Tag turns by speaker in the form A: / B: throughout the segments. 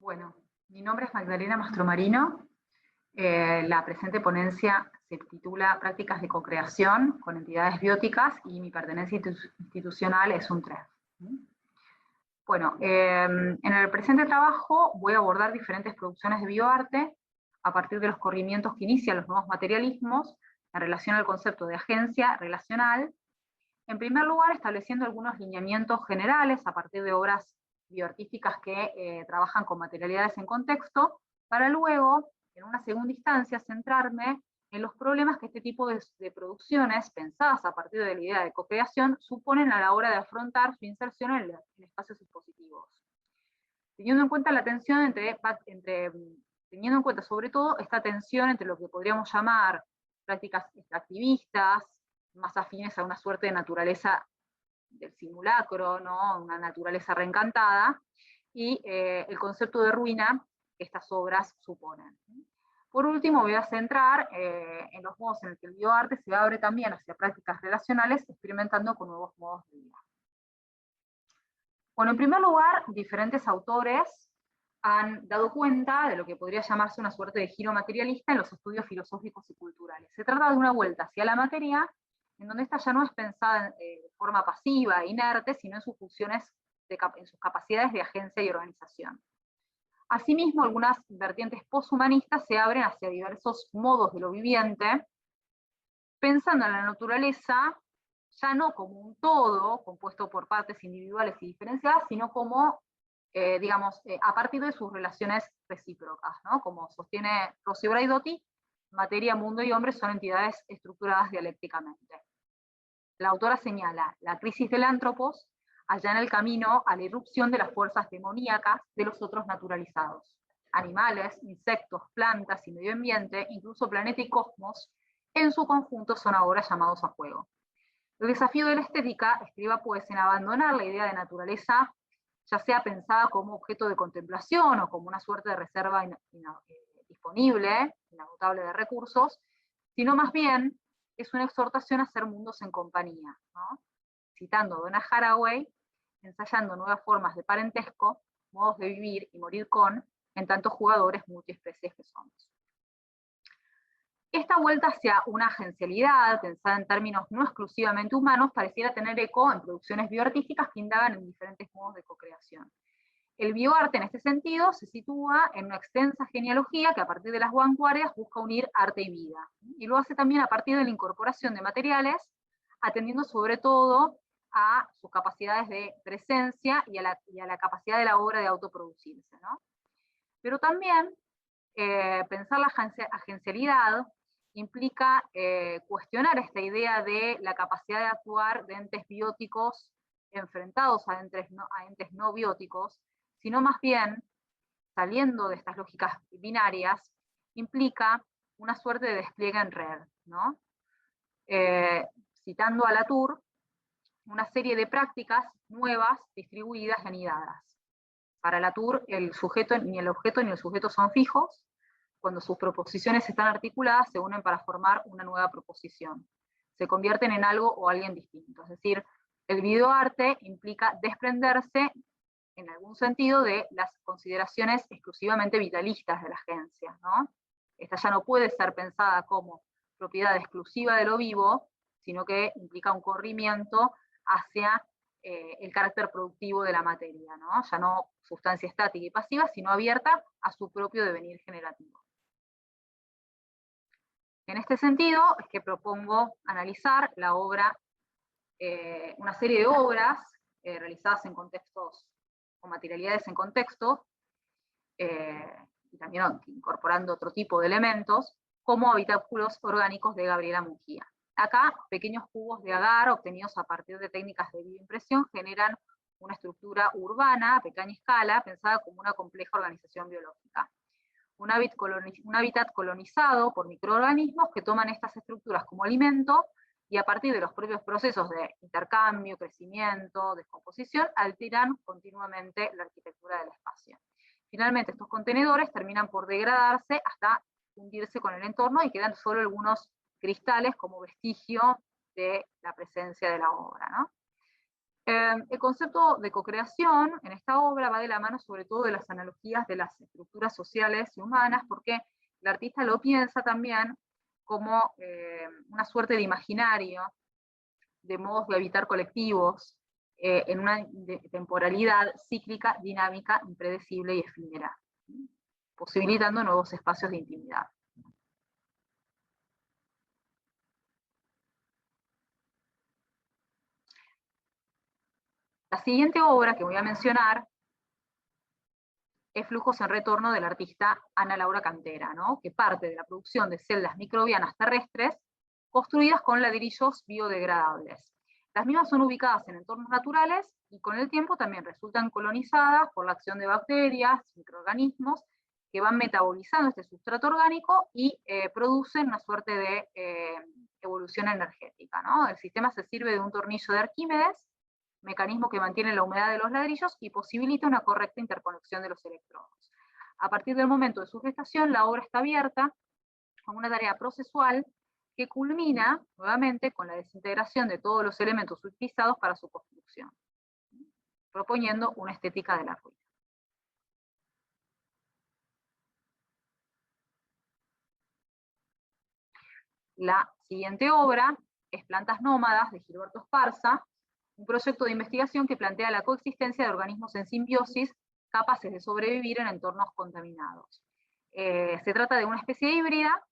A: Bueno, mi nombre es Magdalena Mastromarino. La presente ponencia se titula Prácticas de cocreación con entidades bióticas y mi pertenencia institucional es UNTREF. Bueno, en el presente trabajo voy a abordar diferentes producciones de bioarte a partir de los corrimientos que inician los nuevos materialismos en relación al concepto de agencia relacional. En primer lugar, estableciendo algunos lineamientos generales a partir de obras bioartísticas que trabajan con materialidades en contexto, para luego, en una segunda instancia, centrarme en los problemas que este tipo de producciones, pensadas a partir de la idea de cocreación, suponen a la hora de afrontar su inserción en espacios expositivos. Teniendo en cuenta la tensión teniendo en cuenta sobre todo esta tensión entre lo que podríamos llamar prácticas extractivistas, más afines a una suerte de naturaleza del simulacro, ¿no? Una naturaleza reencantada, y el concepto de ruina que estas obras suponen. Por último, voy a centrar en los modos en los que el bioarte se abre también hacia prácticas relacionales, experimentando con nuevos modos de vida. Bueno, en primer lugar, diferentes autores han dado cuenta de lo que podría llamarse una suerte de giro materialista en los estudios filosóficos y culturales. Se trata de una vuelta hacia la materia, en donde esta ya no es pensada de forma pasiva e inerte, sino en sus funciones, en sus capacidades de agencia y organización. Asimismo, algunas vertientes poshumanistas se abren hacia diversos modos de lo viviente, pensando en la naturaleza ya no como un todo, compuesto por partes individuales y diferenciadas, sino como, a partir de sus relaciones recíprocas, ¿no? Como sostiene Rossi Braidotti, materia, mundo y hombre son entidades estructuradas dialécticamente. La autora señala la crisis del antropos allana el camino a la irrupción de las fuerzas demoníacas de los otros naturalizados. Animales, insectos, plantas y medio ambiente, incluso planeta y cosmos, en su conjunto son ahora llamados a juego. El desafío de la estética estriba pues en abandonar la idea de naturaleza, ya sea pensada como objeto de contemplación o como una suerte de reserva disponible, inagotable de recursos, sino más bien es una exhortación a hacer mundos en compañía, ¿no? Citando a Donna Haraway, ensayando nuevas formas de parentesco, modos de vivir y morir con, en tantos jugadores multiespecies que somos. Esta vuelta hacia una agencialidad, pensada en términos no exclusivamente humanos, pareciera tener eco en producciones bioartísticas que indagan en diferentes modos de cocreación. El bioarte, en este sentido, se sitúa en una extensa genealogía que a partir de las vanguardias busca unir arte y vida. Y lo hace también a partir de la incorporación de materiales, atendiendo sobre todo a sus capacidades de presencia y a la capacidad de la obra de autoproducirse, ¿no? Pero también pensar la agencialidad implica cuestionar esta idea de la capacidad de actuar de entes bióticos enfrentados a entes no bióticos, sino más bien, saliendo de estas lógicas binarias, implica una suerte de despliegue en red, ¿no? Citando a Latour, una serie de prácticas nuevas, distribuidas y anidadas. Para Latour, ni el objeto ni el sujeto son fijos. Cuando sus proposiciones están articuladas, se unen para formar una nueva proposición. Se convierten en algo o alguien distinto. Es decir, el videoarte implica desprenderse, en algún sentido, de las consideraciones exclusivamente vitalistas de la agencia, ¿no? Esta ya no puede ser pensada como propiedad exclusiva de lo vivo, sino que implica un corrimiento hacia el carácter productivo de la materia, ¿no? Ya no sustancia estática y pasiva, sino abierta a su propio devenir generativo. En este sentido es que propongo analizar la obra, una serie de obras realizadas en contextos, con materialidades en contexto, y también incorporando otro tipo de elementos, como habitáculos orgánicos de Gabriela Mungía. Acá, pequeños cubos de agar obtenidos a partir de técnicas de bioimpresión generan una estructura urbana a pequeña escala, pensada como una compleja organización biológica. Un hábitat colonizado por microorganismos que toman estas estructuras como alimento y a partir de los propios procesos de intercambio, crecimiento, descomposición, alteran continuamente la arquitectura del espacio. Finalmente, estos contenedores terminan por degradarse hasta fundirse con el entorno y quedan solo algunos cristales como vestigio de la presencia de la obra, ¿no? El concepto de cocreación en esta obra va de la mano sobre todo de las analogías de las estructuras sociales y humanas, porque el artista lo piensa también como una suerte de imaginario, de modos de habitar colectivos, en una temporalidad cíclica, dinámica, impredecible y efímera, posibilitando nuevos espacios de intimidad. La siguiente obra que voy a mencionar es Flujos en retorno del artista Ana Laura Cantera, ¿no? Que parte de la producción de celdas microbianas terrestres construidas con ladrillos biodegradables. Las mismas son ubicadas en entornos naturales y con el tiempo también resultan colonizadas por la acción de bacterias, microorganismos, que van metabolizando este sustrato orgánico y producen una suerte de evolución energética, ¿no? El sistema se sirve de un tornillo de Arquímedes, mecanismo que mantiene la humedad de los ladrillos y posibilita una correcta interconexión de los electrodos. A partir del momento de su gestación, la obra está abierta a una tarea procesual que culmina nuevamente con la desintegración de todos los elementos utilizados para su construcción, proponiendo una estética de la ruina. La siguiente obra es Plantas nómadas, de Gilberto Esparza, un proyecto de investigación que plantea la coexistencia de organismos en simbiosis capaces de sobrevivir en entornos contaminados. Se trata de una especie híbrida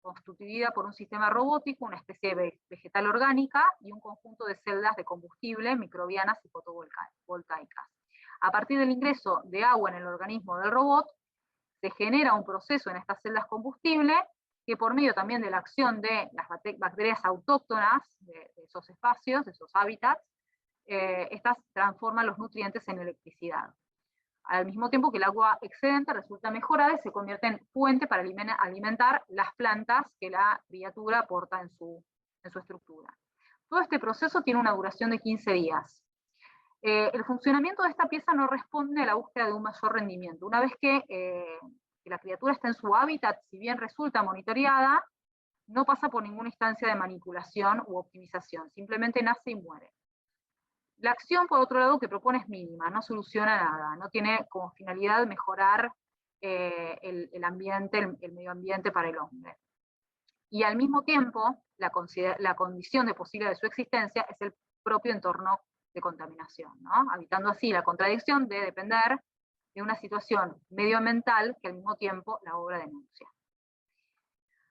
A: constituida por un sistema robótico, una especie de vegetal orgánica y un conjunto de celdas de combustible microbianas y fotovoltaicas. A partir del ingreso de agua en el organismo del robot, se genera un proceso en estas celdas combustible que por medio también de la acción de las bacterias autóctonas de esos espacios, de esos hábitats, estas transforman los nutrientes en electricidad. Al mismo tiempo que el agua excedente resulta mejorada y se convierte en fuente para alimentar las plantas que la criatura aporta en su estructura. Todo este proceso tiene una duración de 15 días. El funcionamiento de esta pieza no responde a la búsqueda de un mayor rendimiento. Una vez que la criatura está en su hábitat, si bien resulta monitoreada, no pasa por ninguna instancia de manipulación u optimización, simplemente nace y muere. La acción, por otro lado, que propone es mínima, no soluciona nada, no tiene como finalidad mejorar el ambiente, el medio ambiente para el hombre. Y al mismo tiempo, la condición de posible de su existencia es el propio entorno de contaminación, ¿no? Habitando así la contradicción de depender de una situación medioambiental que al mismo tiempo la obra denuncia.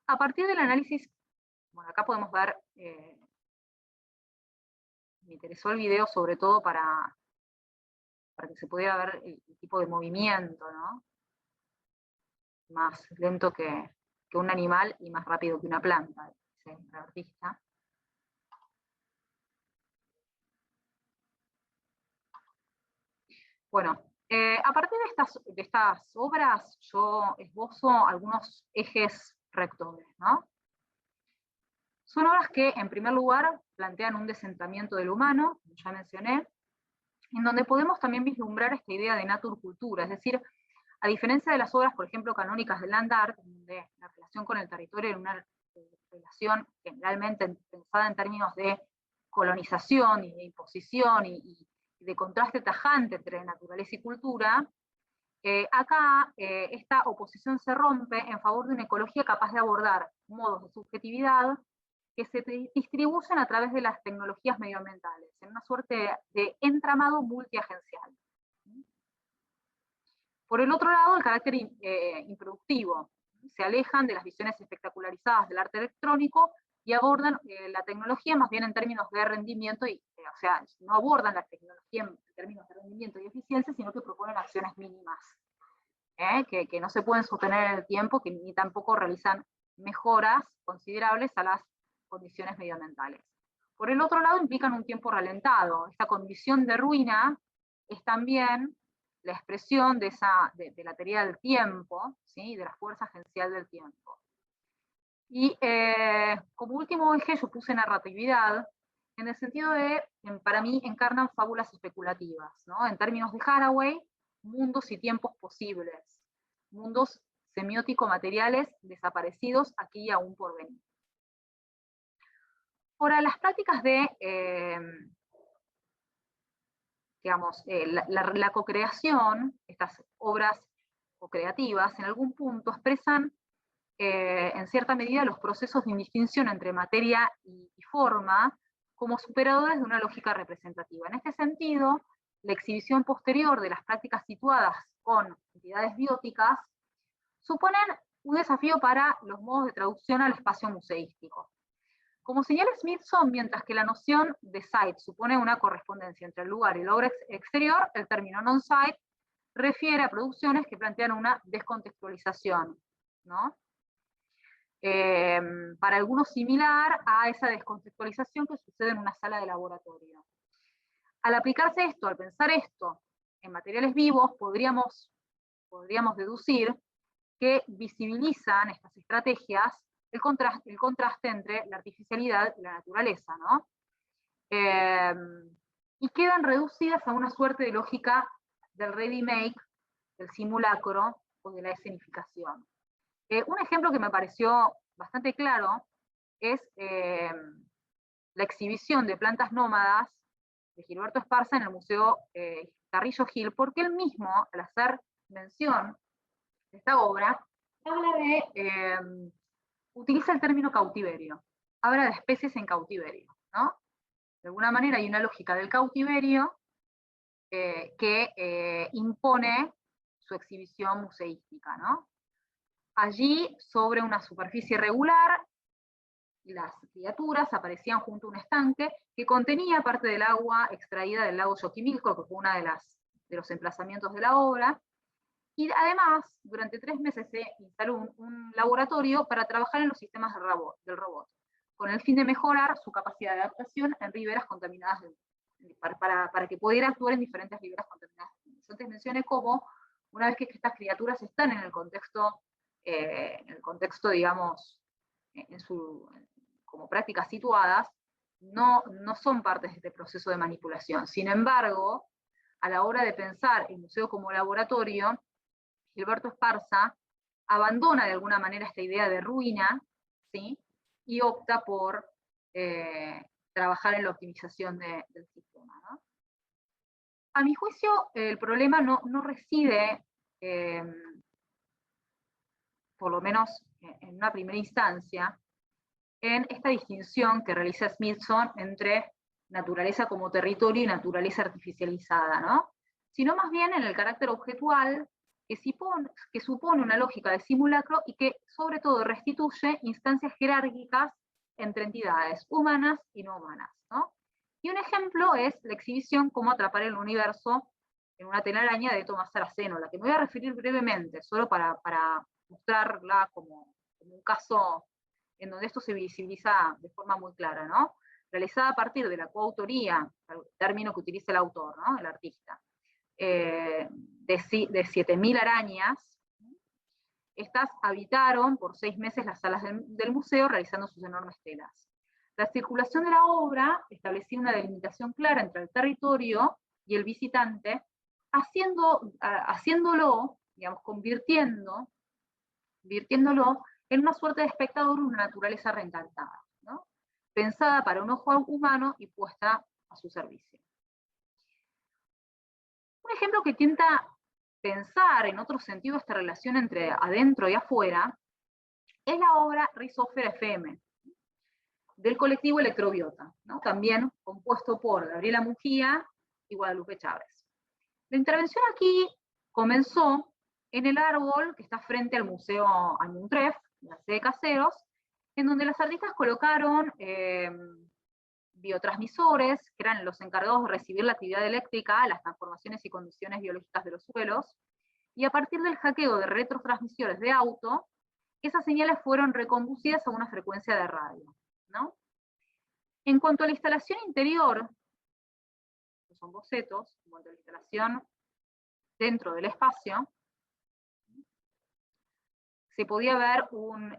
A: A partir del análisis, bueno, acá podemos ver, me interesó el video sobre todo para que se pudiera ver el tipo de movimiento, ¿no? Más lento que un animal y más rápido que una planta, dice el artista. Bueno, a partir de estas obras yo esbozo algunos ejes rectores, ¿no? Son obras que, en primer lugar, plantean un descentramiento del humano, como ya mencioné, en donde podemos también vislumbrar esta idea de naturcultura, es decir, a diferencia de las obras, por ejemplo, canónicas de land art, donde la relación con el territorio era una relación generalmente pensada en términos de colonización y de imposición y de contraste tajante entre naturaleza y cultura, acá esta oposición se rompe en favor de una ecología capaz de abordar modos de subjetividad que se distribuyen a través de las tecnologías medioambientales, en una suerte de entramado multiagencial. Por el otro lado, el carácter improductivo. Se alejan de las visiones espectacularizadas del arte electrónico y abordan la tecnología más bien en términos de rendimiento, o sea, no abordan la tecnología en términos de rendimiento y eficiencia, sino que proponen acciones mínimas, que no se pueden sostener en el tiempo, que ni tampoco realizan mejoras considerables a las condiciones medioambientales. Por el otro lado, implican un tiempo ralentado. Esta condición de ruina es también la expresión de la teoría del tiempo, ¿sí? De la fuerza agencial del tiempo. Y como último eje yo puse narratividad, en el sentido de, para mí, encarnan fábulas especulativas, ¿no? En términos de Haraway, mundos y tiempos posibles, mundos semiótico-materiales desaparecidos aquí y aún por venir. Ahora, las prácticas de digamos, la co-creación, estas obras co-creativas, en algún punto expresan en cierta medida los procesos de indistinción entre materia y forma como superadores de una lógica representativa. En este sentido, la exhibición posterior de las prácticas situadas con entidades bióticas suponen un desafío para los modos de traducción al espacio museístico. Como señala Smithson, mientras que la noción de site supone una correspondencia entre el lugar y la obra exterior, el término non-site refiere a producciones que plantean una descontextualización, ¿no? Para algunos similar a esa descontextualización que sucede en una sala de laboratorio. Al aplicarse esto, al pensar esto en materiales vivos, podríamos deducir que visibilizan estas estrategias el contraste entre la artificialidad y la naturaleza, ¿no? Y quedan reducidas a una suerte de lógica del ready-make, del simulacro o de la escenificación. Un ejemplo que me pareció bastante claro es la exhibición de plantas nómadas de Gilberto Esparza en el Museo Carrillo Gil, porque él mismo, al hacer mención de esta obra, habla de, utiliza el término cautiverio, habla de especies en cautiverio, ¿no? De alguna manera hay una lógica del cautiverio que impone su exhibición museística, ¿no? Allí, sobre una superficie regular, las criaturas aparecían junto a un estanque que contenía parte del agua extraída del lago Xoquimilco, que fue uno de los emplazamientos de la obra, y además, durante 3 meses se instaló un laboratorio para trabajar en los sistemas del robot, con el fin de mejorar su capacidad de adaptación en riberas contaminadas, para que pudiera actuar en diferentes riberas contaminadas. Yo antes mencioné cómo, una vez que estas criaturas están en el contexto, digamos, como prácticas situadas, no son partes de este proceso de manipulación. Sin embargo, a la hora de pensar el museo como laboratorio, Gilberto Esparza abandona de alguna manera esta idea de ruina, ¿sí? Y opta por trabajar en la optimización del sistema, ¿no? A mi juicio, el problema no reside, por lo menos en una primera instancia, en esta distinción que realiza Smithson entre naturaleza como territorio y naturaleza artificializada, ¿no? Sino más bien en el carácter objetual que supone una lógica de simulacro y que sobre todo restituye instancias jerárquicas entre entidades humanas y no humanas, ¿no? Y un ejemplo es la exhibición Cómo atrapar el universo en una telaraña de Tomás Saraceno, la que me voy a referir brevemente, solo para mostrarla como un caso en donde esto se visibiliza de forma muy clara, ¿no? Realizada a partir de la coautoría, el término que utiliza el autor, ¿no? El artista, de 7.000 arañas. Estas habitaron por 6 meses las salas del museo, realizando sus enormes telas. La circulación de la obra establecía una delimitación clara entre el territorio y el visitante, haciéndolo, digamos, convirtiéndolo en una suerte de espectador, una naturaleza reencantada, ¿no? Pensada para un ojo humano y puesta a su servicio. Un ejemplo que intenta pensar en otro sentido esta relación entre adentro y afuera es la obra Rhizophyra FM, del colectivo Electrobiota, ¿no? También compuesto por Gabriela Mujía y Guadalupe Chávez. La intervención aquí comenzó en el árbol que está frente al Museo Almuntref, la sede de Caseros, en donde las artistas colocaron biotransmisores, que eran los encargados de recibir la actividad eléctrica, las transformaciones y condiciones biológicas de los suelos, y a partir del hackeo de retrotransmisores de auto, esas señales fueron reconducidas a una frecuencia de radio, ¿no? En cuanto a la instalación interior, que son bocetos, en cuanto a la instalación dentro del espacio, se podía ver un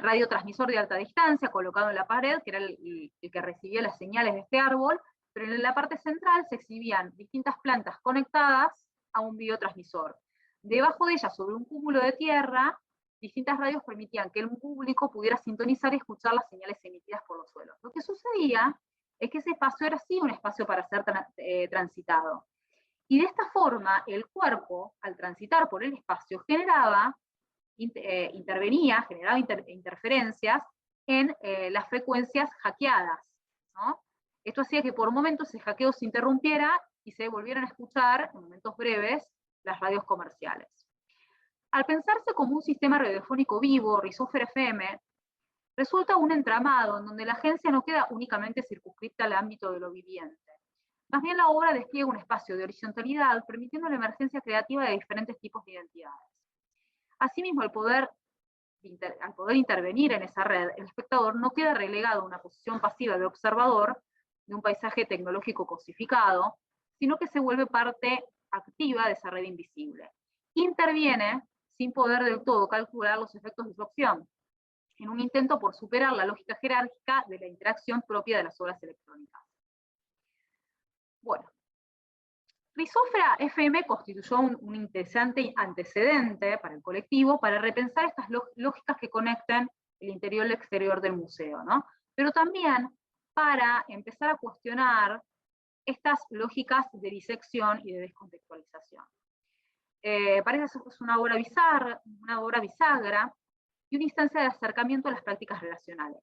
A: radiotransmisor de alta distancia colocado en la pared, que era el que recibía las señales de este árbol, pero en la parte central se exhibían distintas plantas conectadas a un biotransmisor. Debajo de ellas, sobre un cúmulo de tierra, distintas radios permitían que el público pudiera sintonizar y escuchar las señales emitidas por los suelos. Lo que sucedía es que ese espacio era sí un espacio para ser transitado. Y de esta forma, el cuerpo, al transitar por el espacio, intervenía, generaba interferencias en las frecuencias hackeadas, ¿no? Esto hacía que por momentos ese hackeo se interrumpiera y se volvieran a escuchar, en momentos breves, las radios comerciales. Al pensarse como un sistema radiofónico vivo, Rhizopher FM resulta un entramado en donde la agencia no queda únicamente circunscripta al ámbito de lo viviente. Más bien la obra despliega un espacio de horizontalidad, permitiendo la emergencia creativa de diferentes tipos de identidades. Asimismo, al poder intervenir en esa red, el espectador no queda relegado a una posición pasiva de observador de un paisaje tecnológico cosificado, sino que se vuelve parte activa de esa red invisible. Interviene sin poder del todo calcular los efectos de su acción, en un intento por superar la lógica jerárquica de la interacción propia de las obras electrónicas. Bueno, Rhizopher FM constituyó un interesante antecedente para el colectivo para repensar estas lógicas que conectan el interior y el exterior del museo, ¿no? Pero también para empezar a cuestionar estas lógicas de disección y de descontextualización. Parece que es una obra bisagra y una instancia de acercamiento a las prácticas relacionales.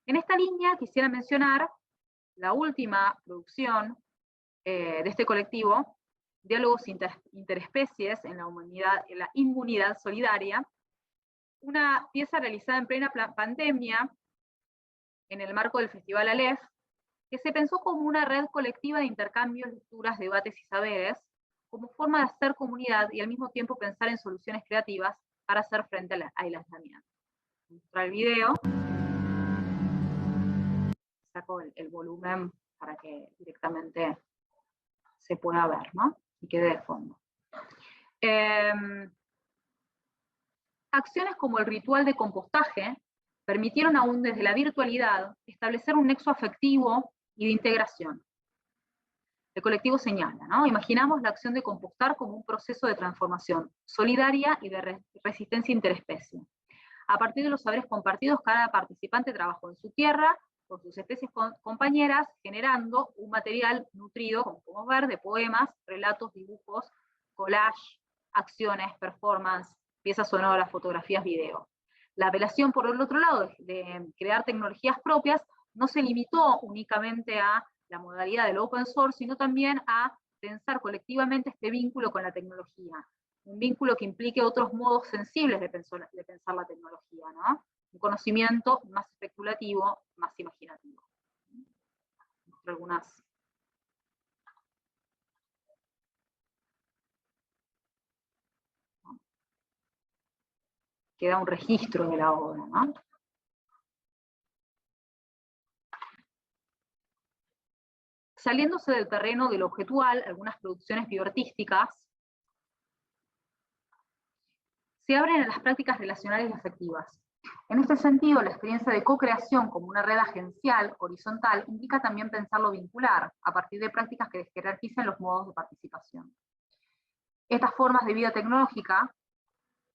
A: En esta línea quisiera mencionar la última producción de este colectivo, Diálogos Interespecies en la Inmunidad Solidaria, una pieza realizada en plena pandemia en el marco del Festival Aleph, que se pensó como una red colectiva de intercambios, lecturas, debates y saberes, como forma de hacer comunidad y al mismo tiempo pensar en soluciones creativas para hacer frente al aislamiento. Voy a mostrar el video. Saco el volumen para que directamente se pueda ver, ¿no? Y quede de fondo. Acciones como el ritual de compostaje permitieron aún desde la virtualidad establecer un nexo afectivo y de integración. El colectivo señala, ¿no? Imaginamos la acción de compostar como un proceso de transformación solidaria y de resistencia interespecie. A partir de los saberes compartidos, cada participante trabajó en su tierra, con sus especies compañeras, generando un material nutrido, como podemos ver, de poemas, relatos, dibujos, collage, acciones, performance, piezas sonoras, fotografías, video. La apelación, por el otro lado, de crear tecnologías propias, no se limitó únicamente a la modalidad del open source, sino también a pensar colectivamente este vínculo con la tecnología. Un vínculo que implique otros modos sensibles de pensar la tecnología, ¿no? Un conocimiento más especulativo, más imaginativo. Algunas. Queda un registro de la obra, ¿no? Saliéndose del terreno de lo objetual, algunas producciones bioartísticas se abren a las prácticas relacionales y afectivas. En este sentido, la experiencia de co-creación como una red agencial, horizontal, implica también pensar lo vincular, a partir de prácticas que desjerarquicen los modos de participación. Estas formas de vida tecnológica,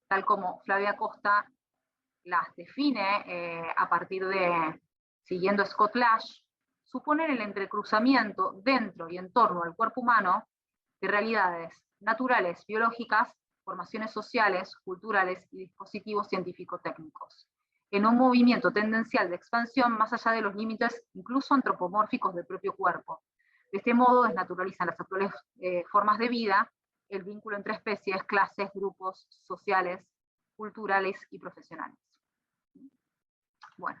A: tal como Flavia Costa las define a partir de, siguiendo Scott Lash, suponen el entrecruzamiento dentro y en torno al cuerpo humano de realidades naturales, biológicas, formaciones sociales, culturales y dispositivos científico-técnicos, en un movimiento tendencial de expansión más allá de los límites incluso antropomórficos del propio cuerpo. De este modo desnaturalizan las actuales formas de vida, el vínculo entre especies, clases, grupos sociales, culturales y profesionales. Bueno,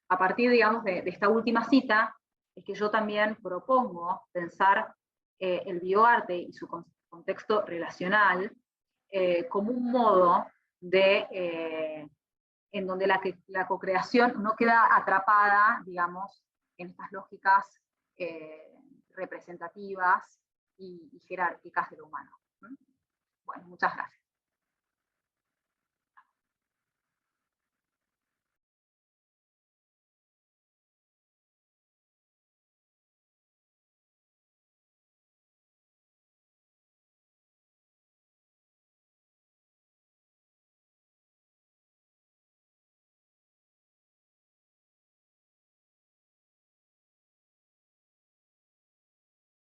A: a partir, digamos, de esta última cita, es que yo también propongo pensar el bioarte y su contexto relacional como un modo de, en donde la co-creación no queda atrapada, digamos, en estas lógicas representativas y jerárquicas de lo humano. Bueno, muchas gracias.